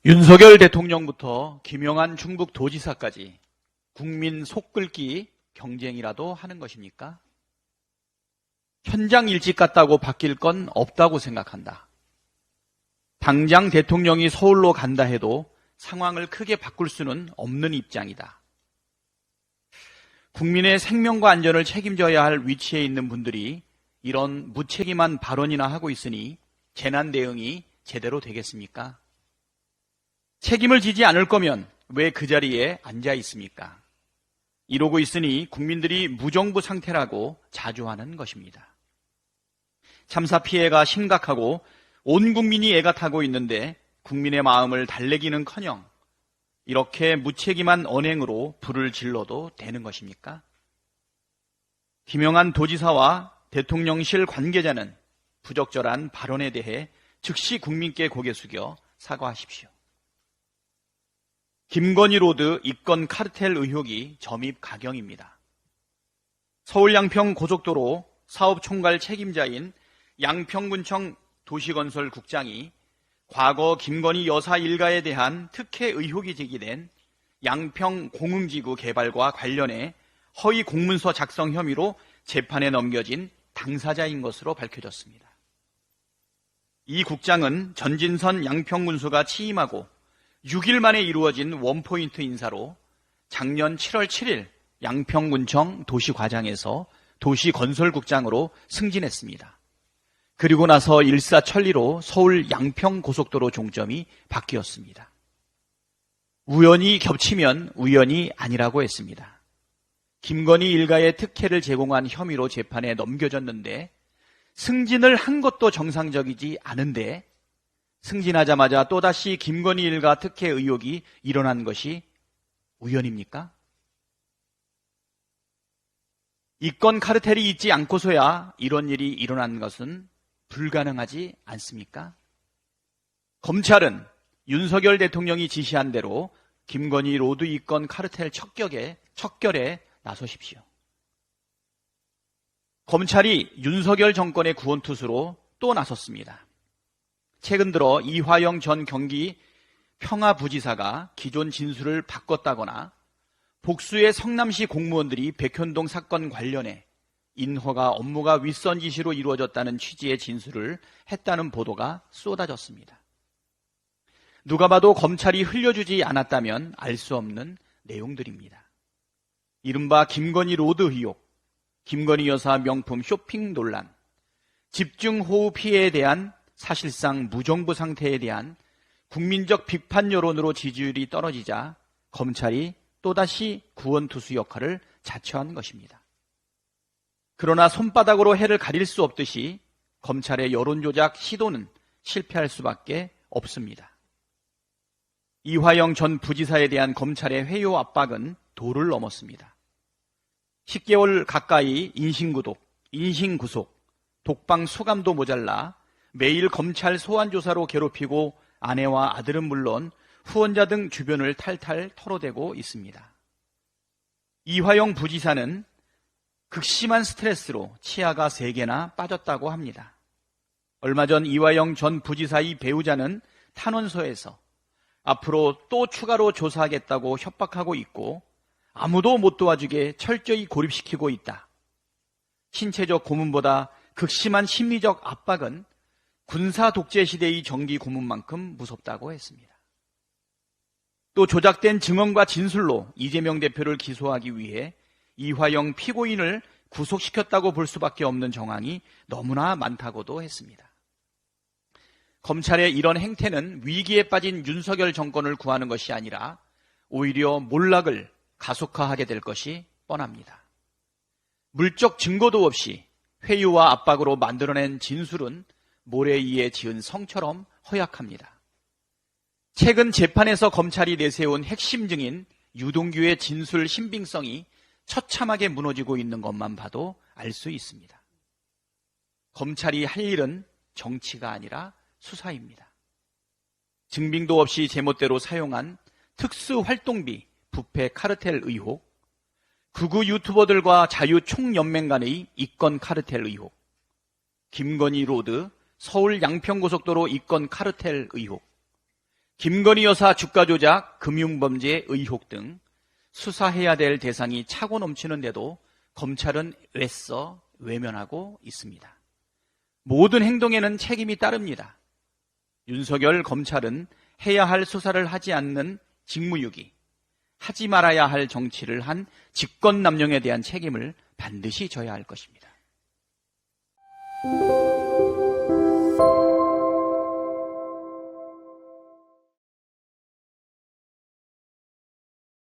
윤석열 대통령부터 김영한 충북 도지사까지 국민 속끓기 경쟁이라도 하는 것입니까? 현장 일찍 갔다고 바뀔 건 없다고 생각한다. 당장 대통령이 서울로 간다 해도 상황을 크게 바꿀 수는 없는 입장이다. 국민의 생명과 안전을 책임져야 할 위치에 있는 분들이 이런 무책임한 발언이나 하고 있으니 재난 대응이 제대로 되겠습니까? 책임을 지지 않을 거면 왜 그 자리에 앉아 있습니까? 이러고 있으니 국민들이 무정부 상태라고 자주하는 것입니다. 참사 피해가 심각하고 온 국민이 애가 타고 있는데 국민의 마음을 달래기는커녕 이렇게 무책임한 언행으로 불을 질러도 되는 것입니까? 김영한 도지사와 대통령실 관계자는 부적절한 발언에 대해 즉시 국민께 고개 숙여 사과하십시오. 김건희 로드 이권 카르텔 의혹이 점입 가경입니다. 서울 양평 고속도로 사업총괄 책임자인 양평군청 도시건설국장이 과거 김건희 여사 일가에 대한 특혜 의혹이 제기된 양평 공흥지구 개발과 관련해 허위 공문서 작성 혐의로 재판에 넘겨진 당사자인 것으로 밝혀졌습니다. 이 국장은 전진선 양평군수가 취임하고 6일 만에 이루어진 원포인트 인사로 작년 7월 7일 양평군청 도시과장에서 도시건설국장으로 승진했습니다. 그리고 나서 일사천리로 서울 양평고속도로 종점이 바뀌었습니다. 우연히 겹치면 우연이 아니라고 했습니다. 김건희 일가의 특혜를 제공한 혐의로 재판에 넘겨졌는데 승진을 한 것도 정상적이지 않은데 승진하자마자 또다시 김건희 일가 특혜 의혹이 일어난 것이 우연입니까? 이권 카르텔이 있지 않고서야 이런 일이 일어난 것은 불가능하지 않습니까? 검찰은 윤석열 대통령이 지시한 대로 김건희 로드 이권 카르텔 척결에 나서십시오. 검찰이 윤석열 정권의 구원투수로 또 나섰습니다. 최근 들어 이화영 전 경기 평화부지사가 기존 진술을 바꿨다거나 복수의 성남시 공무원들이 백현동 사건 관련해 인허가 업무가 윗선 지시로 이루어졌다는 취지의 진술을 했다는 보도가 쏟아졌습니다. 누가 봐도 검찰이 흘려주지 않았다면 알 수 없는 내용들입니다. 이른바 김건희 로드 의혹, 김건희 여사 명품 쇼핑 논란, 집중호우 피해에 대한 사실상 무정부 상태에 대한 국민적 비판 여론으로 지지율이 떨어지자 검찰이 또다시 구원투수 역할을 자처한 것입니다. 그러나 손바닥으로 해를 가릴 수 없듯이 검찰의 여론조작 시도는 실패할 수밖에 없습니다. 이화영 전 부지사에 대한 검찰의 회유 압박은 도를 넘었습니다. 10개월 가까이 인신구속, 독방 수감도 모자라 매일 검찰 소환조사로 괴롭히고 아내와 아들은 물론 후원자 등 주변을 탈탈 털어대고 있습니다. 이화영 부지사는 극심한 스트레스로 치아가 3개나 빠졌다고 합니다. 얼마 전 이화영 전 부지사의 배우자는 탄원서에서 앞으로 또 추가로 조사하겠다고 협박하고 있고 아무도 못 도와주게 철저히 고립시키고 있다. 신체적 고문보다 극심한 심리적 압박은 군사 독재 시대의 정기 고문만큼 무섭다고 했습니다. 또 조작된 증언과 진술로 이재명 대표를 기소하기 위해 이화영 피고인을 구속시켰다고 볼 수밖에 없는 정황이 너무나 많다고도 했습니다. 검찰의 이런 행태는 위기에 빠진 윤석열 정권을 구하는 것이 아니라 오히려 몰락을 가속화하게 될 것이 뻔합니다. 물적 증거도 없이 회유와 압박으로 만들어낸 진술은 모래 위에 지은 성처럼 허약합니다. 최근 재판에서 검찰이 내세운 핵심 증인 유동규의 진술 신빙성이 처참하게 무너지고 있는 것만 봐도 알 수 있습니다. 검찰이 할 일은 정치가 아니라 수사입니다. 증빙도 없이 제멋대로 사용한 특수활동비 부패 카르텔 의혹, 극우 유튜버들과 자유총연맹 간의 이권 카르텔 의혹, 김건희 로드 서울 양평고속도로 이권 카르텔 의혹, 김건희 여사 주가 조작, 금융범죄 의혹 등 수사해야 될 대상이 차고 넘치는데도 검찰은 애써 외면하고 있습니다. 모든 행동에는 책임이 따릅니다. 윤석열 검찰은 해야 할 수사를 하지 않는 직무유기, 하지 말아야 할 정치를 한 직권남용에 대한 책임을 반드시 져야 할 것입니다.